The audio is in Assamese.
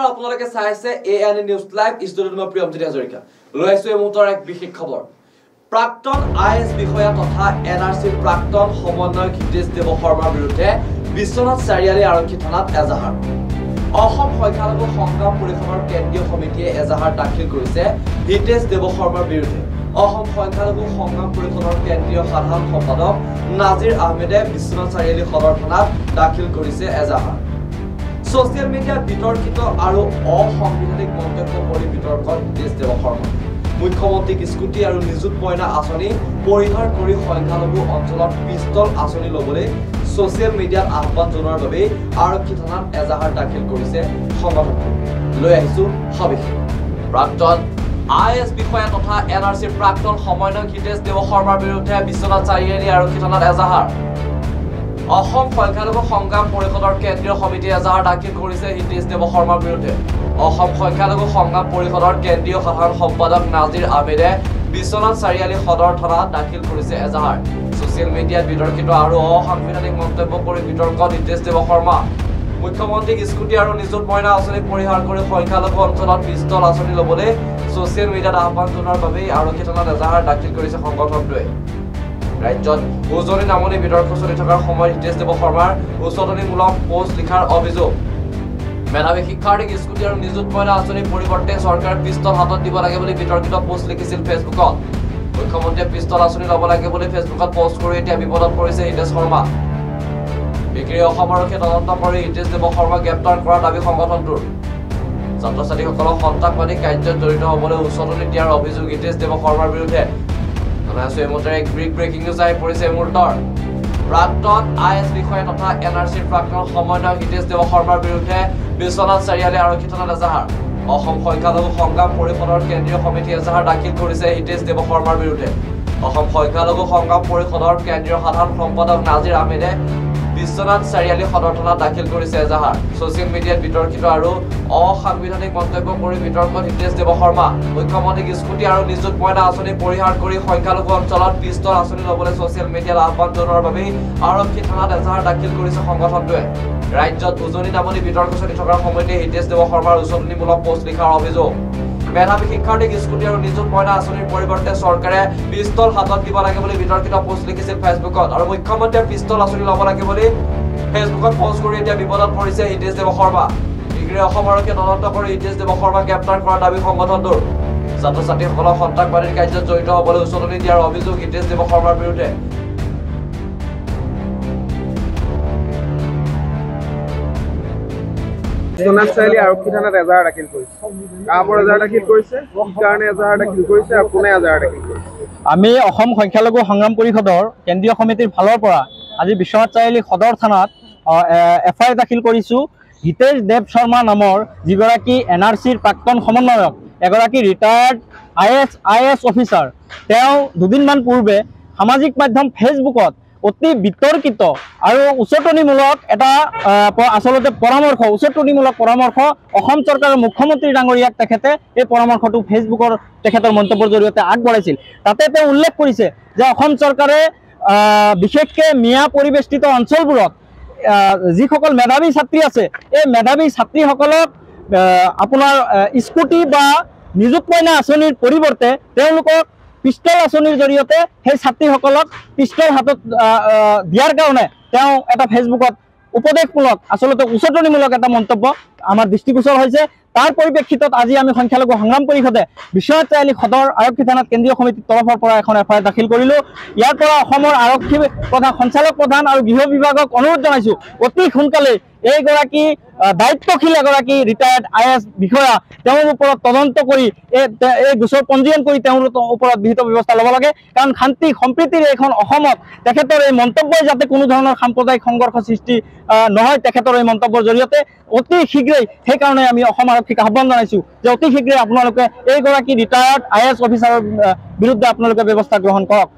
নমস্কাৰ আপোনালোকে চাই আছে এএনএ নিউজ লাইভ ষ্টুডিঅ'ত মই প্ৰিয়মজ্যোতি হাজৰিকা লৈ আহিছো এই মুহূৰ্তৰ এক বিশেষ খবৰ প্ৰাক্তন আইএছ বিষয়া তথা এনআৰসিৰ প্ৰাক্তন সমন্বয়ক হিতেশ দেৱ শৰ্মাৰ বিৰুদ্ধে বিশ্বনাথ চাৰিআলি আৰক্ষী থানাত এজাহাৰ অসম সংখ্যালঘু সংগ্ৰাম পৰিষদৰ কেন্দ্ৰীয় সমিতিয়ে এজাহাৰ দাখিল কৰিছে হিতেশ দেৱ শৰ্মাৰ বিৰুদ্ধে অসম সংখ্যালঘু সংগ্ৰাম পৰিষদৰ কেন্দ্ৰীয় সাধাৰণ সম্পাদক নাজিৰ আহমেদে বিশ্বনাথ চাৰিআলি সদৰ থানাত দাখিল কৰিছে এজাহাৰ সোশ্যাল মিডিয়াত বিতৰ্কিত আৰু অসাংবিধানিক মন্তব্য কৰি বিতৰ্কত হিতেশ দেৱ শৰ্মা মুখ্যমন্ত্ৰীক স্কুটি আৰু নিযুত মইনা আঁচনি পৰিহাৰ কৰি সংখ্যালঘু অঞ্চলত পিস্তল আঁচনি ল'বলৈ সোশ্যাল মিডিয়াত আহ্বান জনোৱাৰ বাবে আৰক্ষী থানাত এজাহাৰ দাখিল কৰিছে সংগঠনটো লৈ আহিছো সবিশেষ প্ৰাক্তন আইএছ বিষয়া তথা এনআৰসিৰ প্ৰাক্তন সমন্বয়ক হিতেশ দেৱ শৰ্মাৰ বিৰুদ্ধে বিশ্বনাথ চাৰিআলি আৰক্ষী থানাত এজাহাৰ অসম সংখ্যালঘু সংগ্ৰাম পৰিষদৰ কেন্দ্ৰীয় সমিতিয়ে এজাহাৰ দাখিল কৰিছে হিতেশ দেৱ শৰ্মাৰ বিৰুদ্ধে অসম সংখ্যালঘু সংগ্ৰাম পৰিষদৰ কেন্দ্ৰীয় সাধাৰণ সম্পাদক নাজিৰ আহমেদে বিশ্বনাথ চাৰিআলি সদৰ থানাত দাখিল কৰিছে এজাহাৰ সোশ্যাল মিডিয়াত বিতৰ্কিত আৰু অসাংবিধানিক মন্তব্য কৰি বিতৰ্কত হিতেশ দেৱ শৰ্মা মুখ্যমন্ত্ৰীক স্কুটি আৰু নিযুত মইনা আঁচনি পৰিহাৰ কৰি সংখ্যালঘু অঞ্চলত পিস্তল আঁচনি ল'বলৈ সোশ্যাল মিডিয়াত আহ্বান জনোৱাৰ বাবে আৰক্ষী থানাত এজাহাৰ দাখিল কৰিছে সংগঠনটোৱে ৰাজ্যত উজনি নামনি বিতৰ্ক চলি থকাৰ সময়ত হিতেশ দেৱ শৰ্মাৰ উচতনিমূলক পোষ্ট লিখাৰ অভিযোগ মেধাৱী শিক্ষাৰ্থীক স্কুটি আৰু নিযুত মইনা আঁচনিৰ পৰিৱৰ্তে চৰকাৰে পিস্তল হাতত দিব লাগে বুলি বিতৰ্কিত পোষ্ট লিখিছিল ফেচবুকত মুখ্যমন্ত্ৰীয়ে পিস্তল আঁচনি ল'ব লাগে বুলি ফেচবুকত পোষ্ট কৰি এতিয়া বিপদত পৰিছে হিতেশ শৰ্মা বিক্ৰী অসম আৰক্ষীয়ে তদন্ত কৰি হিতেশ দেৱ শৰ্মাক গ্ৰেপ্তাৰ কৰাৰ দাবী সংগঠনটোৰ ছাত্ৰ ছাত্ৰীসকলক সন্ত্ৰাসবাদী কাৰ্যত জড়িত হ'বলৈ উচতনি দিয়াৰ অভিযোগ হিতেশ দেৱ শৰ্মাৰ বিৰুদ্ধে এক ব্ৰেকিং নিউজ আহি পৰিছে মুহূৰ্তৰ প্ৰাক্তন আইএছ বিষয়া তথা এনআৰসিৰ প্ৰাক্তন সমন্বয়ক হিতেশ দেৱ শৰ্মাৰ বিৰুদ্ধে বিশ্বনাথ চাৰিআলি আৰক্ষী থানাত এজাহাৰ অসম সংখ্যালঘু সংগ্ৰাম পৰিষদৰ কেন্দ্ৰীয় সমিতিয়ে এজাহাৰ দাখিল কৰিছে হিতেশ দেৱ শৰ্মাৰ বিৰুদ্ধে অসম সংখ্যালঘু সংগ্ৰাম পৰিষদৰ কেন্দ্ৰীয় সাধাৰণ সম্পাদক নাজিৰ আহমেদে বিশ্বনাথ চাৰিআলি সদৰ থানাত দাখিল কৰিছে এজাহাৰ সোশ্যাল মিডিয়াত বিতৰ্কিত আৰু অসাংবিধানিক মন্তব্য কৰি বিতৰ্কত হিতেশ দেৱ শৰ্মা মুখ্যমন্ত্ৰীক স্কুটি আৰু নিযুত মইনা আঁচনি পৰিহাৰ কৰি সংখ্যালঘু অঞ্চলত পিস্তল আঁচনি ল'বলৈ সোশ্যাল মিডিয়াত আহ্বান জনোৱাৰ বাবে আৰক্ষী থানাত এজাহাৰ দাখিল কৰিছে সংগঠনটোৱে ৰাজ্যত উজনি নামনি বিতৰ্ক চলি থকাৰ সময়তে হিতেশ দেৱ শৰ্মাৰ উচতনিমূলক পোষ্ট লিখাৰ অভিযোগ মেধাৱী শিক্ষাৰ্থীক স্কুটি আৰু নিযুত মইনা আঁচনিৰ পৰিৱৰ্তে চৰকাৰে পিস্তল হাতত দিব লাগে বুলি বিতৰ্কিত পোষ্ট লিখিছিল ফেচবুকত আৰু মুখ্যমন্ত্ৰীয়ে পিস্তল আঁচনি ল'ব লাগে বুলি ফেচবুকত পোষ্ট কৰি এতিয়া বিপদত পৰিছে হিতেশ দেৱ শৰ্মা বিক্ৰী অসম আৰক্ষীয়ে তদন্ত কৰি হিতেশ দেৱ শৰ্মাক গ্ৰেপ্তাৰ কৰাৰ দাবী সংগঠনটোৰ ছাত্ৰ ছাত্ৰীসকলক সন্ত্ৰাসবাদীৰ কাৰ্যত জড়িত হ'বলৈ উচতনি দিয়াৰ অভিযোগ হিতেশ দেৱ শৰ্মাৰ বিৰুদ্ধে বিশ্বনাথ চাৰিআলি আৰক্ষী থানাত এজাহাৰ দাখিল কৰিছে কামৰ এজাহাৰ দাখিল কৰিছে কি কাৰণে এজাহাৰ দাখিল কৰিছে আৰু কোনে এজাহাৰ দাখিল কৰিছে আমি অসম সংখ্যালঘু সংগ্ৰাম পৰিষদৰ কেন্দ্ৰীয় সমিতিৰ ফালৰ পৰা আজি বিশ্বনাথ চাৰিআলি সদৰ থানাত এফআইআৰ দাখিল কৰিছোঁ হিতেশ দেৱ শৰ্মা নামৰ যিগৰাকী এনআৰসিৰ প্ৰাক্তন সমন্বয়ক এগৰাকী ৰিটায়াৰ্ড আইএছ অফিচাৰ তেওঁ দুদিনমান পূৰ্বে সামাজিক মাধ্যম ফেচবুকত অতি বিতৰ্কিত আৰু উচতনিমূলক এটা আচলতে উচতনিমূলক পৰামৰ্শ অসম চৰকাৰৰ মুখ্যমন্ত্ৰী ডাঙৰীয়াক তেখেতে এই পৰামৰ্শটো ফেচবুকৰ তেখেতৰ মন্তব্যৰ জৰিয়তে আগবঢ়াইছিল তাতে তেওঁ উল্লেখ কৰিছে যে অসম চৰকাৰে বিশেষকৈ মিয়া পৰিবেষ্টিত অঞ্চলবোৰত যিসকল মেধাৱী ছাত্ৰী আছে এই মেধাৱী ছাত্ৰীসকলক আপোনাৰ স্কুটি বা নিযুত মইনা আঁচনিৰ পৰিৱৰ্তে তেওঁলোকক পিস্তল আঁচনিৰ জৰিয়তে সেই ছাত্ৰীসকলক পিস্তল হাতত দিয়াৰ কাৰণে তেওঁ এটা ফেচবুকত উপদেশমূলক আচলতে উচতনিমূলক এটা মন্তব্য আমাৰ দৃষ্টিগোচৰ হৈছে তাৰ পৰিপ্ৰেক্ষিতত আজি আমি সংখ্যালঘু সংগ্ৰাম পৰিষদে বিশ্বনাথ চাৰিআলি সদৰ আৰক্ষী থানাত কেন্দ্ৰীয় সমিতিৰ তৰফৰ পৰা এখন এফআইআৰ দাখিল কৰিলোঁ ইয়াৰ পৰা অসমৰ আৰক্ষী প্ৰধান সঞ্চালক প্ৰধান আৰু গৃহ বিভাগক অনুৰোধ জনাইছোঁ অতি সোনকালে এইগৰাকী দায়িত্বশীল এগৰাকী ৰিটায়াৰ্ড আইএছ বিষয়া তেওঁৰ ওপৰত তদন্ত কৰি এই গোচৰ পঞ্জীয়ন কৰি তেওঁৰ ওপৰত বিহিত ব্যৱস্থা ল'ব লাগে কাৰণ শান্তি সম্প্ৰীতিৰ এইখন অসমত তেখেতৰ এই মন্তব্যই যাতে কোনো ধৰণৰ সাম্প্ৰদায়িক সংঘৰ্ষ সৃষ্টি নহয় তেখেতৰ এই মন্তব্যৰ জৰিয়তে অতি শীঘ্ৰেই সেইকাৰণে আমি অসম আৰক্ষীক আহ্বান জনাইছোঁ যে অতি শীঘ্ৰেই আপোনালোকে এইগৰাকী ৰিটায়াৰ্ড আইএছ অফিচাৰৰ বিৰুদ্ধে আপোনালোকে ব্যৱস্থা গ্ৰহণ কৰক